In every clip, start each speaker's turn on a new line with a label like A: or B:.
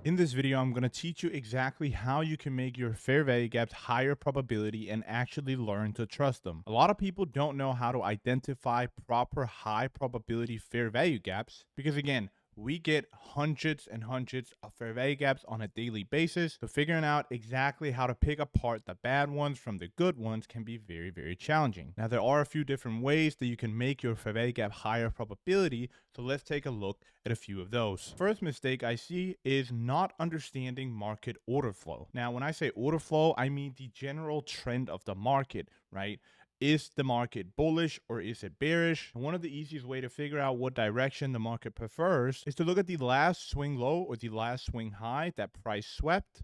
A: In this video, I'm going to teach you exactly how you can make your fair value gaps higher probability and actually learn to trust them. A lot of people don't know how to identify proper high probability fair value gaps because, again, we get hundreds and hundreds of fair value gaps on a daily basis. So figuring out exactly how to pick apart the bad ones from the good ones can be very, very challenging. Now, there are a few different ways that you can make your fair value gap higher probability. So let's take a look at a few of those. First mistake I see is not understanding market order flow. Now, when I say order flow, I mean the general trend of the market, right? Is the market bullish or is it bearish? And one of the easiest way to figure out what direction the market prefers is to look at the last swing low or the last swing high that price swept,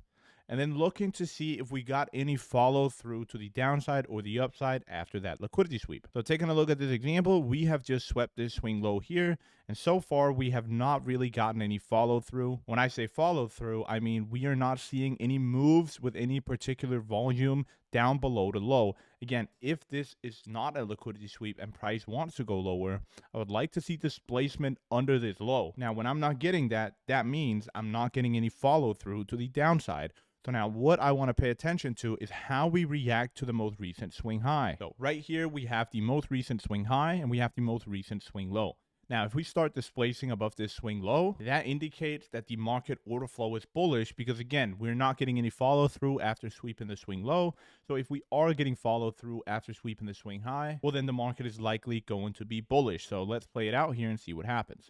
A: and then looking to see if we got any follow through to the downside or the upside after that liquidity sweep. So taking a look at this example, we have just swept this swing low here, and so far we have not really gotten any follow through. When I say follow through, I mean we are not seeing any moves with any particular volume down below the low. Again, if this is not a liquidity sweep and price wants to go lower, I would like to see displacement under this low. Now, when I'm not getting that, that means I'm not getting any follow through to the downside. So now what I want to pay attention to is how we react to the most recent swing high. So right here, we have the most recent swing high and we have the most recent swing low. Now, if we start displacing above this swing low, that indicates that the market order flow is bullish because, again, we're not getting any follow through after sweeping the swing low. So if we are getting follow through after sweeping the swing high, well, then the market is likely going to be bullish. So let's play it out here and see what happens.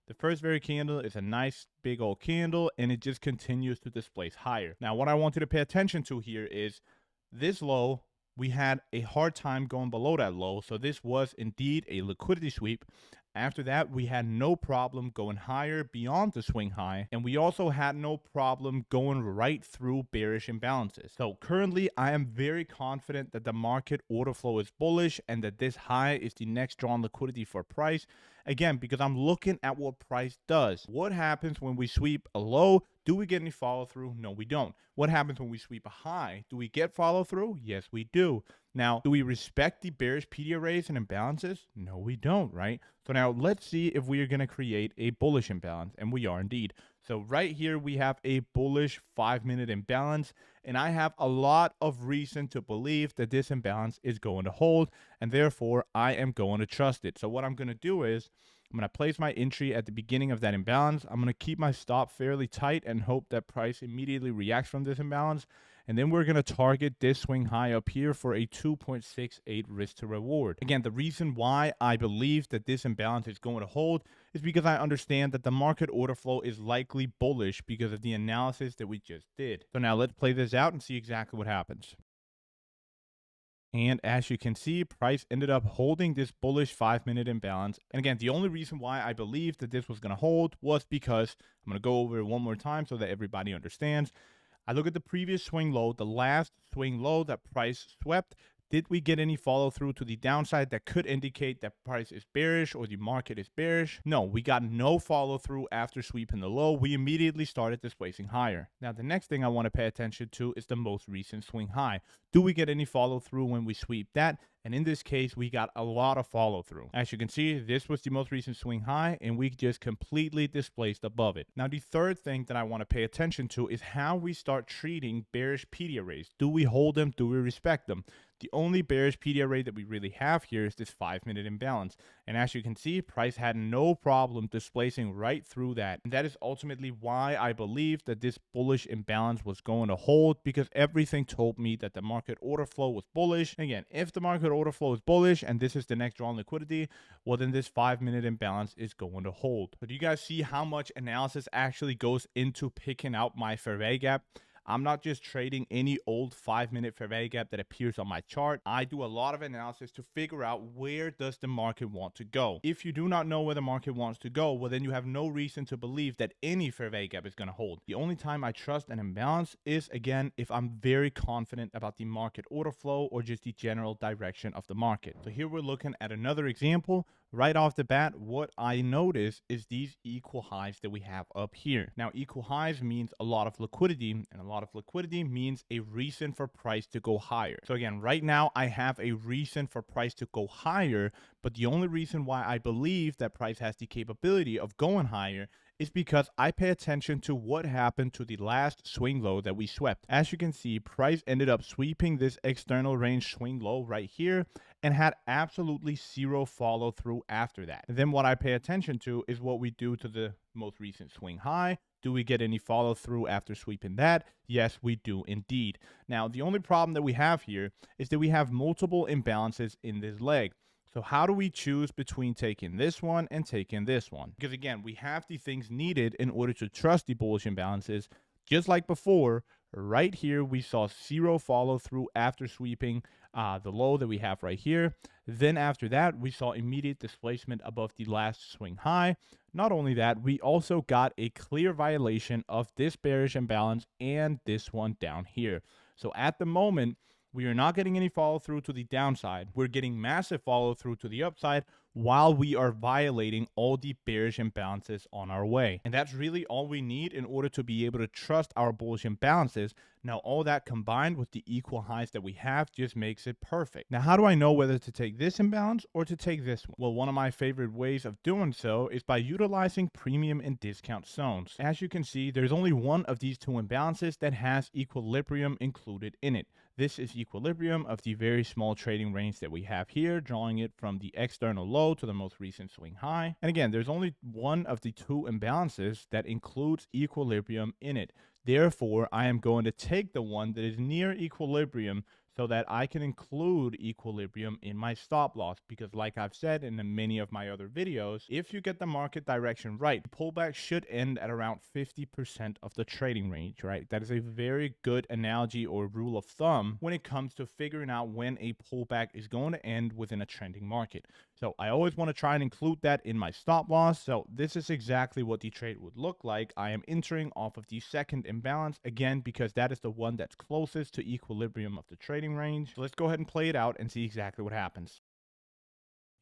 A: The first very candle is a nice big old candle, and it just continues to displace higher. Now, what I want you to pay attention to here is this low. We had a hard time going below that low, so this was indeed a liquidity sweep. After that, we had no problem going higher beyond the swing high, and we also had no problem going right through bearish imbalances. So currently, I am very confident that the market order flow is bullish and that this high is the next drawn liquidity for price. Again, because I'm looking at what price does. What happens when we sweep a low? Do we get any follow through? No, we don't. What happens when we sweep a high? Do we get follow through? Yes, we do. Now, do we respect the bearish PD arrays and imbalances? No, we don't, right? So now let's see if we are going to create a bullish imbalance, and we are indeed. So right here, we have a bullish 5-minute imbalance, and I have a lot of reason to believe that this imbalance is going to hold, and therefore I am going to trust it. So what I'm going to do is I'm going to place my entry at the beginning of that imbalance. I'm going to keep my stop fairly tight and hope that price immediately reacts from this imbalance. And then we're going to target this swing high up here for a 2.68 risk to reward. Again, the reason why I believe that this imbalance is going to hold is because I understand that the market order flow is likely bullish because of the analysis that we just did. So now let's play this out and see exactly what happens. And as you can see, price ended up holding this bullish 5-minute imbalance. And again, the only reason why I believed that this was going to hold was because I'm going to go over it one more time so that everybody understands. I look at the previous swing low, the last swing low that price swept. Did we get any follow through to the downside that could indicate that price is bearish or the market is bearish? No, we got no follow through after sweeping the low. We immediately started displacing higher. Now, the next thing I want to pay attention to is the most recent swing high. Do we get any follow through when we sweep that? And in this case, we got a lot of follow through. As you can see, this was the most recent swing high, and we just completely displaced above it. Now, the third thing that I want to pay attention to is how we start treating bearish PD arrays. Do we hold them? Do we respect them? The only bearish PD array that we really have here is this 5-minute imbalance. And as you can see, price had no problem displacing right through that. And that is ultimately why I believe that this bullish imbalance was going to hold, because everything told me that the market order flow was bullish. Again, if the market order flow is bullish and this is the next drawn liquidity, well, then this 5-minute imbalance is going to hold. So do you guys see how much analysis actually goes into picking out my fair value gap? I'm not just trading any old 5-minute fair value gap that appears on my chart. I do a lot of analysis to figure out where does the market want to go. If you do not know where the market wants to go, well, then you have no reason to believe that any fair value gap is going to hold. The only time I trust an imbalance is, again, if I'm very confident about the market order flow or just the general direction of the market. So here we're looking at another example right off the bat, what I notice is these equal highs that we have up here. Now, equal highs means a lot of liquidity, and a lot of liquidity means a reason for price to go higher. So again, right now I have a reason for price to go higher, but the only reason why I believe that price has the capability of going higher is because I pay attention to what happened to the last swing low that we swept. As you can see, price ended up sweeping this external range swing low right here and had absolutely zero follow through after that. And then what I pay attention to is what we do to the most recent swing high. Do we get any follow through after sweeping that? Yes, we do indeed. Now, the only problem that we have here is that we have multiple imbalances in this leg. So how do we choose between taking this one and taking this one? Because again, we have the things needed in order to trust the bullish imbalances. Just like before, right here, we saw zero follow through after sweeping the low that we have right here. Then after that, we saw immediate displacement above the last swing high. Not only that, we also got a clear violation of this bearish imbalance and this one down here. So at the moment, we are not getting any follow through to the downside. We're getting massive follow through to the upside while we are violating all the bearish imbalances on our way. And that's really all we need in order to be able to trust our bullish imbalances. Now, all that combined with the equal highs that we have just makes it perfect. Now, how do I know whether to take this imbalance or to take this one? Well, one of my favorite ways of doing so is by utilizing premium and discount zones. As you can see, there's only one of these two imbalances that has equilibrium included in it. This is equilibrium of the very small trading range that we have here, drawing it from the external low to the most recent swing high. And again, there's only one of the two imbalances that includes equilibrium in it. Therefore, I am going to take the one that is near equilibrium so that I can include equilibrium in my stop loss. Because like I've said in many of my other videos, if you get the market direction right, the pullback should end at around 50% of the trading range, right? That is a very good analogy or rule of thumb when it comes to figuring out when a pullback is going to end within a trending market. So I always want to try and include that in my stop loss. So this is exactly what the trade would look like. I am entering off of the second imbalance, again, because that is the one that's closest to equilibrium of the trading range. So let's go ahead and play it out and see exactly what happens.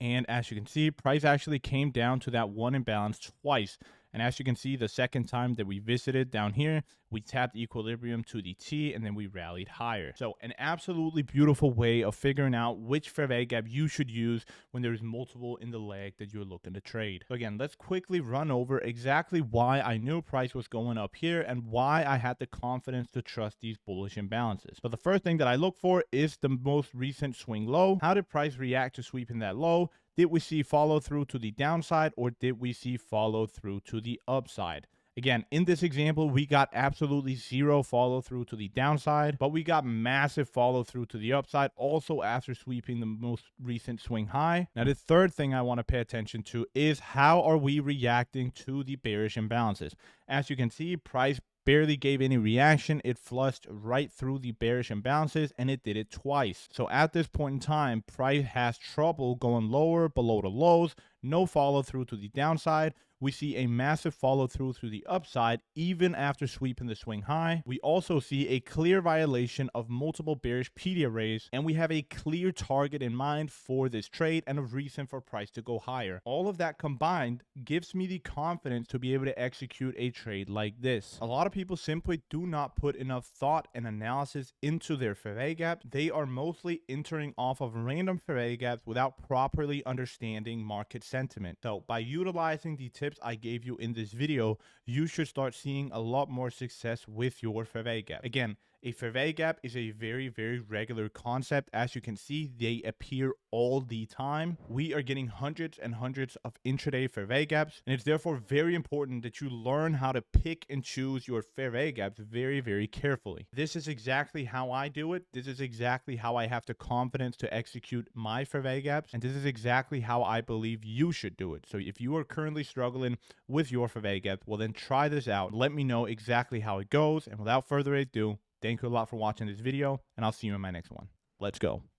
A: And as you can see, price actually came down to that one imbalance twice. And as you can see, the second time that we visited down here, we tapped equilibrium to the T and then we rallied higher. So an absolutely beautiful way of figuring out which fair value gap you should use when there's multiple in the leg that you're looking to trade. So again, let's quickly run over exactly why I knew price was going up here and why I had the confidence to trust these bullish imbalances. So the first thing that I look for is the most recent swing low. How did price react to sweeping that low? Did we see follow through to the downside or did we see follow through to the upside? Again, in this example, we got absolutely zero follow through to the downside, but we got massive follow through to the upside also after sweeping the most recent swing high. Now, the third thing I want to pay attention to is how are we reacting to the bearish imbalances? As you can see, price barely gave any reaction. It flushed right through the bearish imbalances and it did it twice. So at this point in time, price has trouble going lower below the lows, no follow through to the downside. We see a massive follow through to the upside even after sweeping the swing high. We also see a clear violation of multiple bearish PD arrays, and we have a clear target in mind for this trade and a reason for price to go higher. All of that combined gives me the confidence to be able to execute a trade like this. A lot of people simply do not put enough thought and analysis into their fair value gap. They are mostly entering off of random fair value gaps without properly understanding market sentiment. So by utilizing the tips I gave you in this video, you should start seeing a lot more success with your fair value gap. Again, a fair value gap is a very, very regular concept. As you can see, they appear all the time. We are getting hundreds and hundreds of intraday fair value gaps, and it's therefore very important that you learn how to pick and choose your fair value gaps very, very carefully. This is exactly how I do it. This is exactly how I have the confidence to execute my fair value gaps, and this is exactly how I believe you should do it. So if you are currently struggling with your fair value gap, well then try this out. Let me know exactly how it goes, and without further ado, thank you a lot for watching this video, and I'll see you in my next one. Let's go.